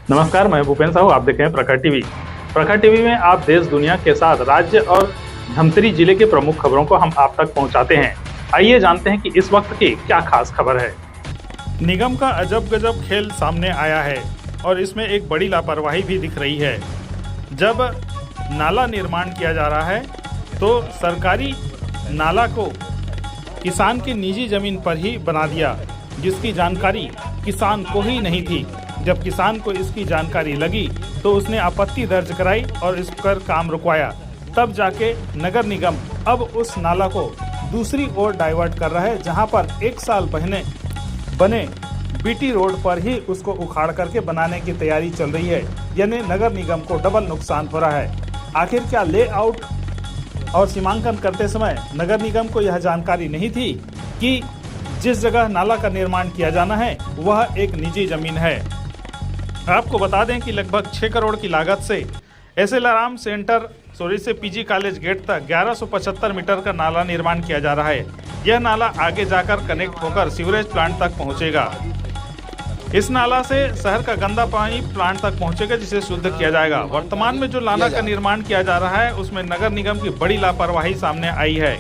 नमस्कार, मैं भूपेन साहू। आप देख रहे हैं प्रखर टीवी। प्रखर टीवी में आप देश दुनिया के साथ राज्य और धमतरी जिले के प्रमुख खबरों को हम आप तक पहुंचाते हैं। आइए जानते हैं कि इस वक्त की क्या खास खबर है। निगम का अजब गजब खेल सामने आया है और इसमें एक बड़ी लापरवाही भी दिख रही है। जब नाला निर्माण किया जा रहा है तो सरकारी नाला को किसान की निजी जमीन पर ही बना दिया, जिसकी जानकारी किसान को ही नहीं थी। जब किसान को इसकी जानकारी लगी तो उसने आपत्ति दर्ज कराई और इस पर काम रुकवाया। तब जाके नगर निगम अब उस नाला को दूसरी ओर डाइवर्ट कर रहा है, जहां पर 1 साल पहले बने बीटी रोड पर ही उसको उखाड़ करके बनाने की तैयारी चल रही है। यानी नगर निगम को डबल नुकसान हो रहा है। आखिर क्या लेआउट और सीमांकन करते समय नगर निगम को यह जानकारी नहीं थी कि जिस जगह नाला का निर्माण किया जाना है वह एक निजी जमीन है। आपको बता दें कि लगभग 6 करोड़ की लागत से एसएलआराम सेंटर सोरी से पीजी कॉलेज गेट तक 1175 मीटर का नाला निर्माण किया जा रहा है। यह नाला आगे जाकर कनेक्ट होकर सीवरेज प्लांट तक पहुंचेगा। इस नाला से शहर का गंदा पानी प्लांट तक पहुंचेगा, जिसे शुद्ध किया जाएगा। वर्तमान में जो नाला का निर्माण किया जा रहा है उसमें नगर निगम की बड़ी लापरवाही सामने आई है।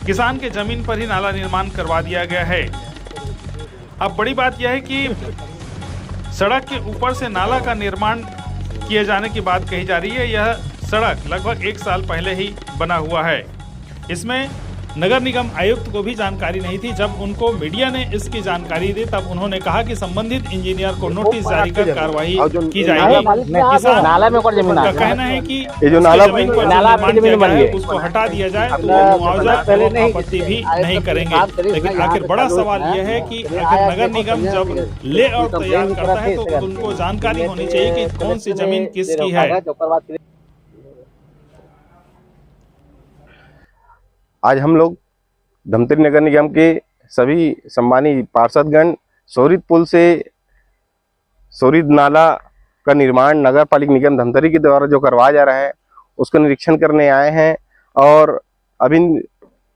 किसान के जमीन पर ही नाला निर्माण करवा दिया गया है। अब बड़ी बात यह है कि सड़क के ऊपर से नाला का निर्माण किए जाने की बात कही जा रही है। यह सड़क लगभग 1 साल पहले ही बना हुआ है। इसमें नगर निगम आयुक्त को भी जानकारी नहीं थी। जब उनको मीडिया ने इसकी जानकारी दी तब उन्होंने कहा कि संबंधित इंजीनियर को नोटिस जारी कर कार्रवाई की जाएगी। किसान का कहना है कि जो जमीन पर निर्माण किया गया है उसको हटा दिया जाए तो वो मुआवजा आपत्ति भी नहीं करेंगे। लेकिन आखिर बड़ा सवाल यह है कि अगर नगर निगम जब लेआउट तैयार करता है तो उनको जानकारी होनी चाहिए कि कौन सी जमीन किसकी है। आज हम लोग धमतरी नगर निगम के सभी सम्मानित पार्षदगण सोरिद पुल से सोरिद नाला का निर्माण नगर पालिका निगम धमतरी के द्वारा जो करवाया जा रहा है उसका निरीक्षण करने आए हैं। और अभी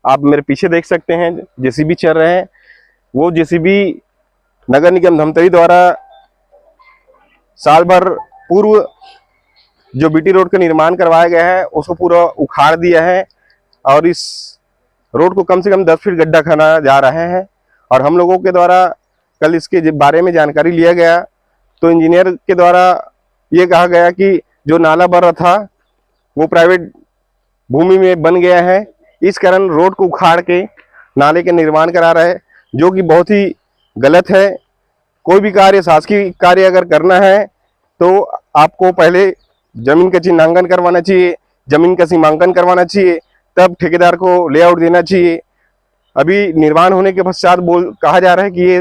आप मेरे पीछे देख सकते हैं जेसीबी चल रहे हैं। वो जेसीबी नगर निगम धमतरी द्वारा साल भर पूर्व जो बीटी रोड का निर्माण करवाया गया है उसको पूरा उखाड़ दिया है और इस रोड को कम से कम 10 फीट गड्ढा खाना जा रहे हैं। और हम लोगों के द्वारा कल इसके बारे में जानकारी लिया गया तो इंजीनियर के द्वारा ये कहा गया कि जो नाला बन रहा था वो प्राइवेट भूमि में बन गया है, इस कारण रोड को उखाड़ के नाले का निर्माण करा रहा है, जो कि बहुत ही गलत है। कोई भी कार्य शासकीय कार्य अगर करना है तो आपको पहले जमीन का चिन्हांकन करवाना चाहिए, जमीन का सीमांकन करवाना चाहिए, तब ठेकेदार को लेआउट देना चाहिए। अभी निर्माण होने के पश्चात कहा जा रहा है कि ये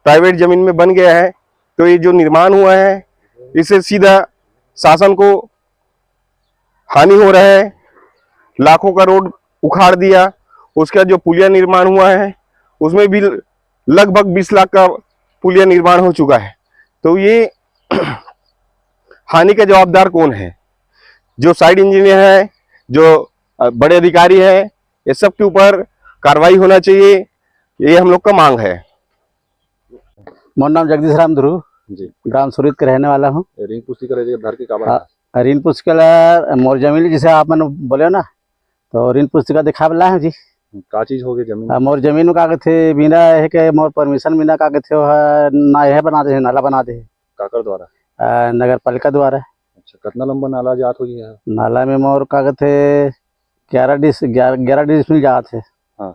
प्राइवेट जमीन में बन गया है, तो ये जो निर्माण हुआ है इससे सीधा शासन को हानि हो रहा है। लाखों का रोड उखाड़ दिया। उसका जो पुलिया निर्माण हुआ है उसमें भी लगभग 20 लाख का पुलिया निर्माण हो चुका है। तो ये हानि का जवाबदार कौन है? जो साइड इंजीनियर है, जो बड़े अधिकारी है, ये सब के ऊपर कार्रवाई होना चाहिए, ये हम लोग का मांग है। मेरा नाम जगदीश राम ध्रुव जी, ग्राम सुरीद के रहने वाला हूँ। ऋण पुस्तिका घर के काबा ऋण पुस्तिका मोर जमीन जिसे आप मैंने बोले ना, तो ऋण पुस्तिका दिखा वाला है जी। का चीज हो गई जमीन? मोर जमीन में कागज थे बिना है के मोर परमिशन बिना कागज थे ना यह बना दे, नाला बना दे काकर द्वारा, नगर पालिका द्वारा। अच्छा, कितना लंबा नाला जात हुई है? नाला में मोर कागज थे 11 डिसमिल जात है। हाँ,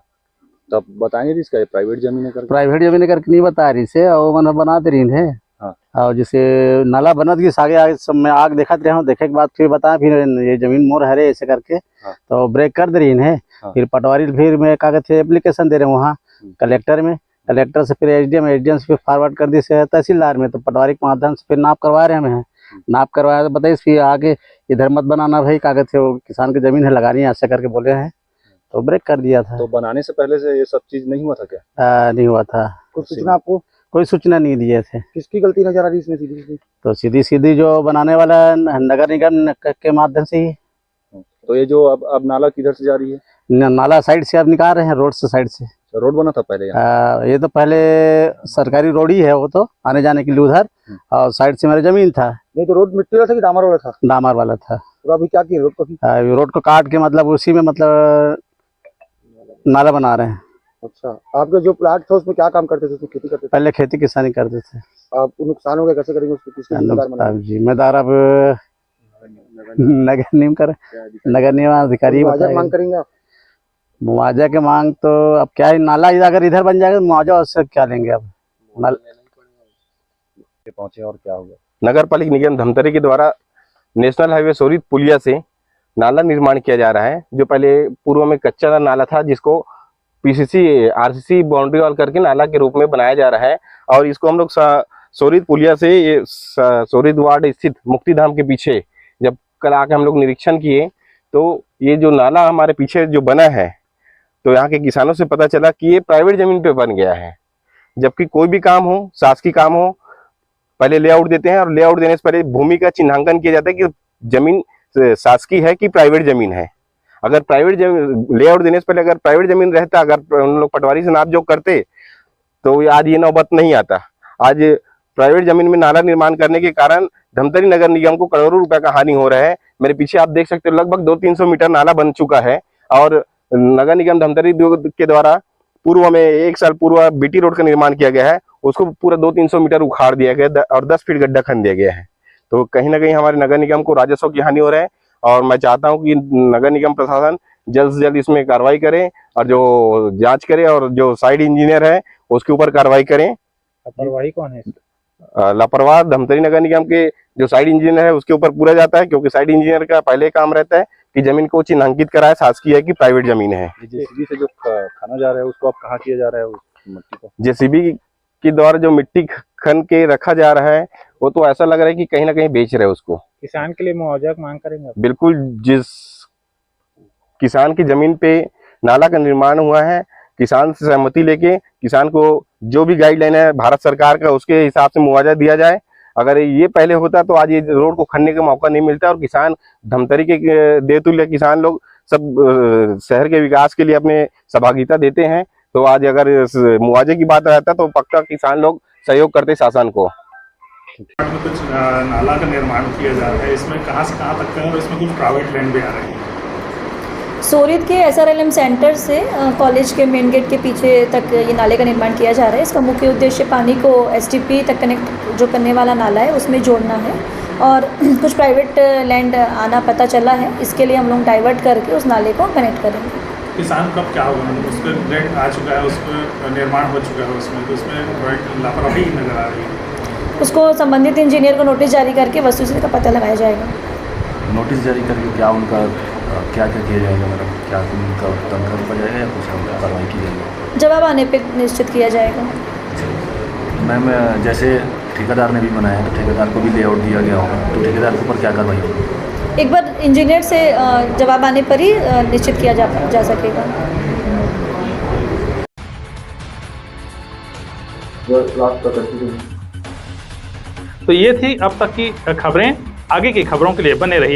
तब बताएंगे इसका प्राइवेट जमीन करके? प्राइवेट जमीन करके नहीं बता रही से, और मैंने बना दे रही है। हाँ, और जैसे नाला बनत गई आगे सब में आग देखा रहे हूँ, देखे के बाद फिर बताया फिर ये जमीन मोर हरे ऐसे करके। हाँ, तो ब्रेक कर दे रही है। हाँ, फिर पटवारी फिर मैं कागज एप्लीकेशन दे रहे हैं वहाँ कलेक्टर में, कलेक्टर से फिर एसडीएम से फिर फॉरवर्ड कर दी से तहसीलदार में, तो पटवारी के माध्यम से फिर नाप करवा रहे हैं। नाप करवाया तो बताइए फिर आगे इधर मत बनाना भाई, कागज थे वो किसान की जमीन है लगानी है ऐसे करके बोले हैं, तो ब्रेक कर दिया था। तो बनाने से पहले से ये सब चीज नहीं हुआ था क्या? नहीं हुआ था। कुछ सूचना आपको? कोई सूचना नहीं दिए थे। किसकी गलती नजर आ रही इसमें? सीधी तो सीधी जो बनाने वाला नगर निगम के माध्यम से ही। तो ये जो अब नाला किधर से जा रही है? नाला साइड से अब निकाल रहे हैं, रोड से साइड से। रोड बना था पहले यहाँ? ये तो पहले सरकारी रोड ही है, वो तो आने जाने के लिए उधर, और साइड से मेरी जमीन था, नहीं तो रोड मिट्टी वाला था कि डामर वाला था? डामर वाला था। और अभी क्या किए रोड को? रोड को काट के मतलब उसी में मतलब नाला बना रहे हैं। अच्छा, आपका जो प्लाट था उसमें क्या काम करते थे? उसमें खेती करते थे? पहले खेती किसानी करते थे। आप नुकसान हो गया, कैसे करेंगे उसको? किसके जिम्मेदार बनाएंगे? अब जिम्मेदार अब नगर निगम अधिकारी मुआवजा बताएगा। मांग करेंगे आप? मुआवजा की मांग तो अब क्या है, नाला अगर इधर बन जाएगा तो मुआवजा उससे क्या लेंगे अब। पहुंचे और क्या होगा? नगर पालिक निगम धमतरी के द्वारा नेशनल हाईवे सोरित पुलिया से नाला निर्माण किया जा रहा है, जो पहले पूर्व में कच्चा नाला था, जिसको पीसीसी आरसीसी बाउंड्री वॉल करके नाला के रूप में बनाया जा रहा है। और इसको हम लोग सोरित पुलिया से, ये सोरित वार्ड स्थित मुक्ति धाम के पीछे जब कल आके हम लोग निरीक्षण किए, तो ये जो नाला हमारे पीछे जो बना है, तो यहाँ के किसानों से पता चला कि ये प्राइवेट जमीन पे बन गया है। जबकि कोई भी काम हो, शासकीय काम हो, पहले लेआउट देते हैं, और लेआउट देने से पहले भूमि का चिन्हांकन किया जाता है कि जमीन शासकीय है कि प्राइवेट जमीन है। अगर प्राइवेट जमीन, लेआउट देने से पहले अगर प्राइवेट जमीन रहता, अगर उन लोग पटवारी से नापजोख करते, तो आज ये नौबत नहीं आता। आज प्राइवेट जमीन में नाला निर्माण करने के कारण धमतरी नगर निगम को करोड़ों रुपए का हानि हो रहा है। मेरे पीछे आप देख सकते हो, लगभग 200-300 मीटर नाला बन चुका है, और नगर निगम धमतरी के द्वारा पूर्व में 1 साल पूर्व बीटी रोड का निर्माण किया गया है, उसको पूरा 200-300 मीटर उखाड़ दिया गया और 10 फीट गड्ढा खन दिया गया है। तो कहीं ना कहीं हमारे नगर निगम को राजस्व की हानि हो रहा है, और मैं चाहता हूं कि नगर निगम प्रशासन जल्द से जल्द इसमें कार्रवाई करे, और जो जांच करे, और जो साइड इंजीनियर है उसके ऊपर कार्रवाई करें। लापरवाही कौन है? लापरवाह धमतरी नगर निगम के जो साइड इंजीनियर है उसके ऊपर पूरा जाता है, क्योंकि साइड इंजीनियर का पहले काम रहता है कि जमीन को चिन्हांकित कराए शासकीय है कि प्राइवेट जमीन है। जेसीबी से जो खाना जा रहा है उसको अब कहाँ किया जा रहा है? उस मिट्टी को जेसीबी के द्वारा जो मिट्टी खन के रखा जा रहा है, वो तो ऐसा लग रहा है कि कहीं ना कहीं बेच रहे हैं उसको। किसान के लिए मुआवजा मांग करेंगे आप? बिल्कुल, जिस किसान की जमीन पे नाला का निर्माण हुआ है, किसान से सहमति लेके किसान को जो भी गाइडलाइन है भारत सरकार का, उसके हिसाब से मुआवजा दिया जाए। अगर ये पहले होता तो आज ये रोड को खनने का मौका नहीं मिलता, और किसान धमतरी के देवतुल्य किसान लोग सब शहर के विकास के लिए अपने सहभागिता देते हैं। तो आज अगर मुआवजे की बात रहता तो पक्का किसान लोग सहयोग करते शासन को। में कुछ नाला का निर्माण किया जा रहा है, इसमें कहाँ से कहाँ तक का है, और इसमें कुछ प्राइवेट लैंड भी आ रही है। सोरित के SRLM सेंटर से कॉलेज के मेन गेट के पीछे तक ये नाले का निर्माण किया जा रहा है। इसका मुख्य उद्देश्य पानी को STP तक कनेक्ट जो करने वाला नाला है उसमें जोड़ना है, और कुछ प्राइवेट लैंड आना पता चला है, इसके लिए हम लोग डाइवर्ट करके उस नाले को कनेक्ट करेंगे। किसान कब क्या होगा, मतलब उस पर ग्रेड आ चुका है, उस पर निर्माण हो चुका है उसमें, तो उसमें लापरवाही नजर आ रही है। उसको संबंधित इंजीनियर को नोटिस जारी करके वस्तुस्थिति का पता लगाया जाएगा। नोटिस जारी करके क्या उनका क्या किया जाएगा, मतलब क्या उनका तनख्वाह रुका जाएगा या कुछ कार्रवाई की जाएगी? जवाब आने पे निश्चित किया जाएगा। मैम, जैसे ठेकेदार ने भी बनाया है तो ठेकेदार को भी लेआउट दिया गया होगा, तो ठेकेदार के ऊपर क्या कार्रवाई होगी? एक बार इंजीनियर से जवाब आने पर ही निश्चित किया जा सकेगा। तो ये थी अब तक की खबरें। आगे की खबरों के लिए बने रहिए।